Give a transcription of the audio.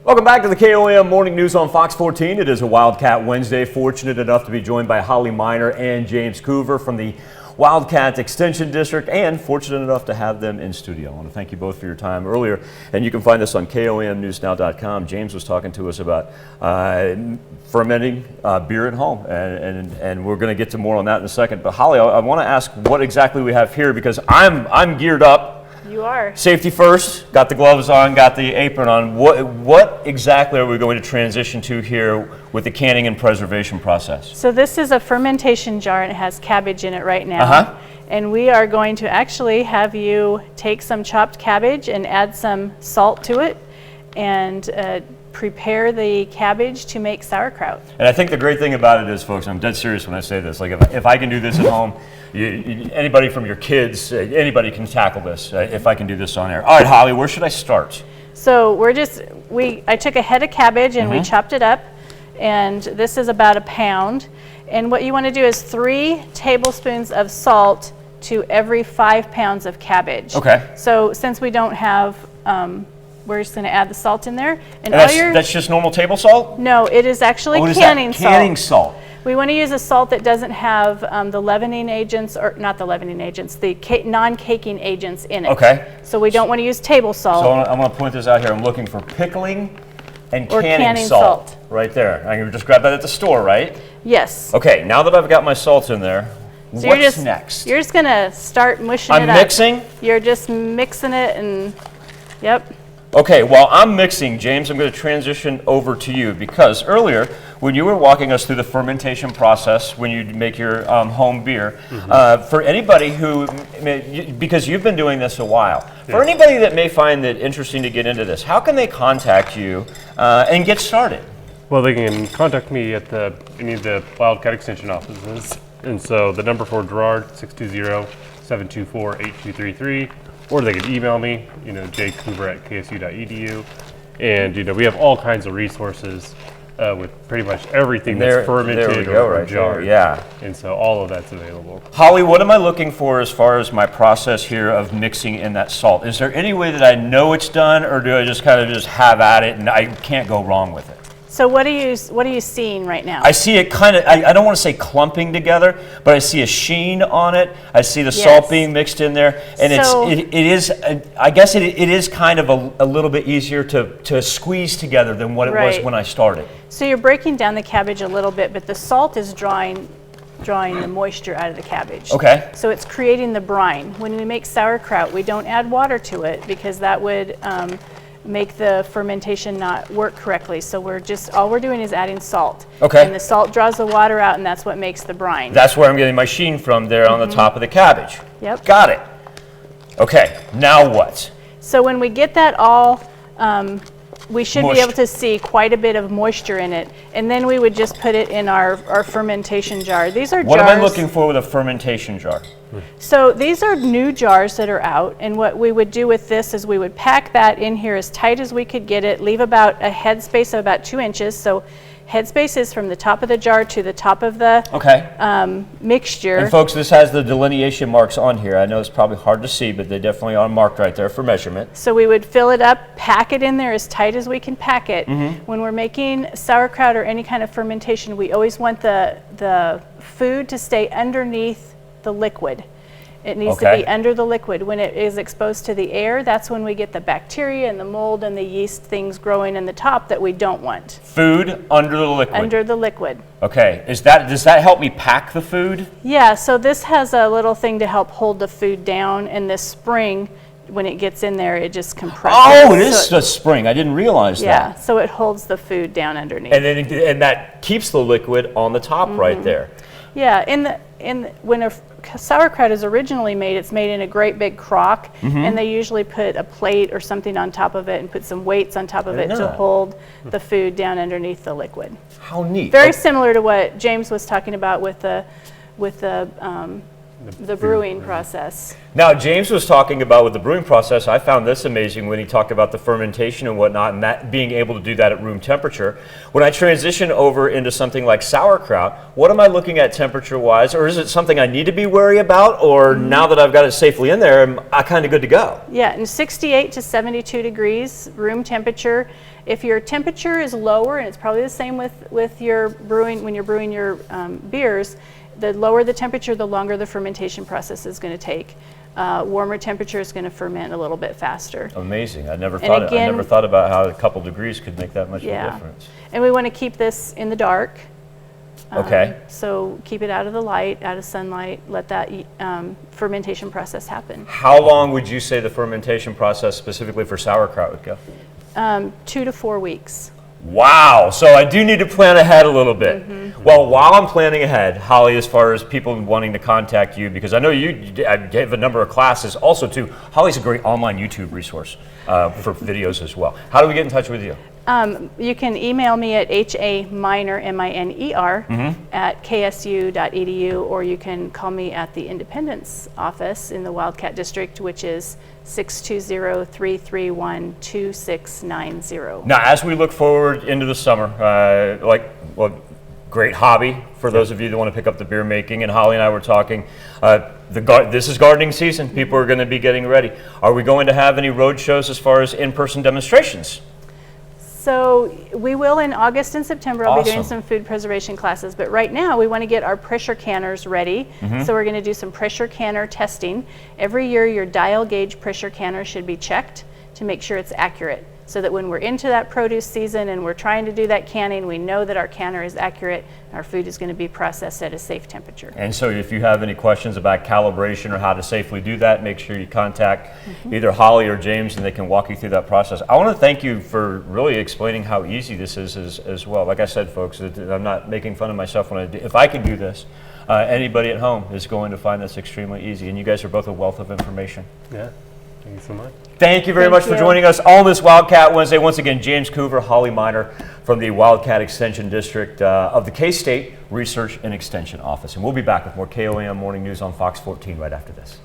Welcome back to the KOAM Morning News on Fox 14. It is a Wildcat Wednesday. Fortunate enough to be joined by Holly Miner and James Coover from the Wildcat Extension District, and fortunate enough to have them in studio. I want to thank you both for your time earlier, and you can find this on KOAMnewsnow.com. James was talking to us about fermenting beer at home, and we're going to get to more on that in a second. But Holly, I want to ask what exactly we have here, because I'm geared up. You are. Safety first, got the gloves on, got the apron on. What exactly are we going to transition to here with the canning and preservation process? So this is a fermentation jar, and it has cabbage in it right now. And we are going to actually have you take some chopped cabbage and add some salt to it and prepare the cabbage to make sauerkraut. And I think the great thing about it is, folks, I'm dead serious when I say this, like if I can do this at home, anybody from your kids, anybody can tackle this if I can do this on air. All right, Holly, where should I start? So I took a head of cabbage and we chopped it up, and this is about 1 pound. And what you want to do is 3 tablespoons of salt to every 5 pounds of cabbage. Okay. So since we don't have, we're just going to add the salt in there. And that's just normal table salt? No, it is actually canning salt. Canning salt. We want to use a salt that doesn't have the leavening agents, or not the leavening agents, the non-caking agents in it. Okay. So we don't want to use table salt. So I'm going to point this out here. I'm looking for pickling and canning salt. Right there. I can just grab that at the store, right? Yes. Okay, now that I've got my salts in there, so what's next? You're just going to start mushing it up. I'm mixing? You're just mixing it, and yep. Okay, while I'm mixing, James, I'm going to transition over to you, because earlier, when you were walking us through the fermentation process, when you make your home beer, for anybody who, because you've been doing this a while, for anybody that may find it interesting to get into this, how can they contact you and get started? Well, they can contact me at any of the Wildcat Extension offices. And so the number for Gerard, 620-724-8233. Or they can email me, jcoover@ksu.edu. And, we have all kinds of resources with pretty much everything that's fermented or jarred. Yeah. And so all of that's available. Holly, what am I looking for as far as my process here of mixing in that salt? Is there any way that I know it's done, or do I just kind of just have at it and I can't go wrong with it? So what are you seeing right now? I see it kind of, I don't want to say clumping together, but I see a sheen on it. I see the salt being mixed in there, and it is, I guess it is kind of a little bit easier to squeeze together than what it was when I started. So you're breaking down the cabbage a little bit, but the salt is drawing the moisture out of the cabbage. Okay. So it's creating the brine. When we make sauerkraut, we don't add water to it because that would make the fermentation not work correctly. So all we're doing is adding salt. Okay. And the salt draws the water out, and that's what makes the brine. That's where I'm getting my sheen from there on the top of the cabbage. Yep. Got it. Okay, now what? So when we get that all, we should be able to see quite a bit of moisture in it, and then we would just put it in our fermentation jar. These are What jars. am I looking for with a fermentation jar? So these are new jars that are out, and what we would do with this is we would pack that in here as tight as we could get it, leave about a head space of about 2 inches. So head space is from the top of the jar to the top of the mixture. And folks, this has the delineation marks on here. I know it's probably hard to see, but they definitely are marked right there for measurement. So we would fill it up, pack it in there as tight as we can pack it. When we're making sauerkraut or any kind of fermentation, we always want the food to stay underneath the liquid. It needs to be under the liquid. When it is exposed to the air, that's when we get the bacteria and the mold and the yeast things growing in the top that we don't want. Food under the liquid. Under the liquid. Okay. Does that help me pack the food? Yeah, so this has a little thing to help hold the food down, and this spring, when it gets in there, it just compresses. Oh, it is a spring. I didn't realize that. Yeah, so it holds the food down underneath. And that keeps the liquid on the top right there. Yeah, when a sauerkraut is originally made, it's made in a great big crock, and they usually put a plate or something on top of it and put some weights on top of it to hold the food down underneath the liquid. How neat. Very similar to what James was talking about with the the brewing process. Now, James was talking about with the brewing process, I found this amazing when he talked about the fermentation and whatnot, and that being able to do that at room temperature. When I transition over into something like sauerkraut, what am I looking at temperature-wise, or is it something I need to be wary about, or now that I've got it safely in there, am I kind of good to go? Yeah, and 68 to 72 degrees room temperature. If your temperature is lower, and it's probably the same with your brewing, when you're brewing your beers, the lower the temperature, the longer the fermentation process is going to take. Warmer temperature is going to ferment a little bit faster. Amazing. I never thought about how a couple degrees could make that much of a difference. And we want to keep this in the dark. Okay. So keep it out of the light, out of sunlight, let that fermentation process happen. How long would you say the fermentation process specifically for sauerkraut would go? 2 to 4 weeks. Wow, so I do need to plan ahead a little bit. Well, while I'm planning ahead, Holly, as far as people wanting to contact you, because I know you gave a number of classes, also too, Holly's a great online YouTube resource for videos as well. How do we get in touch with you? You can email me at haminer, M-I-N-E-R, at ksu.edu, or you can call me at the Independence office in the Wildcat District, which is 620-331-2690. Now, as we look forward into the summer, great hobby for those of you that want to pick up the beer making, and Holly and I were talking, this is gardening season. People are going to be getting ready. Are we going to have any road shows as far as in-person demonstrations? So we will in August and September. I'll be doing Awesome. some food preservation classes, but right now we want to get our pressure canners ready. So we're going to do some pressure canner testing. Every year your dial gauge pressure canner should be checked to make sure it's accurate, so that when we're into that produce season and we're trying to do that canning, we know that our canner is accurate, our food is going to be processed at a safe temperature. And so if you have any questions about calibration or how to safely do that, make sure you contact either Holly or James and they can walk you through that process. I want to thank you for really explaining how easy this is as well. Like I said, folks, I'm not making fun of myself when I do. If I can do this, anybody at home is going to find this extremely easy. And you guys are both a wealth of information. Yeah, thank you so much. Thank you very much for joining us on this Wildcat Wednesday. Once again, James Coover, Holly Miner from the Wildcat Extension District of the K-State Research and Extension Office. And we'll be back with more KOAM Morning News on Fox 14 right after this.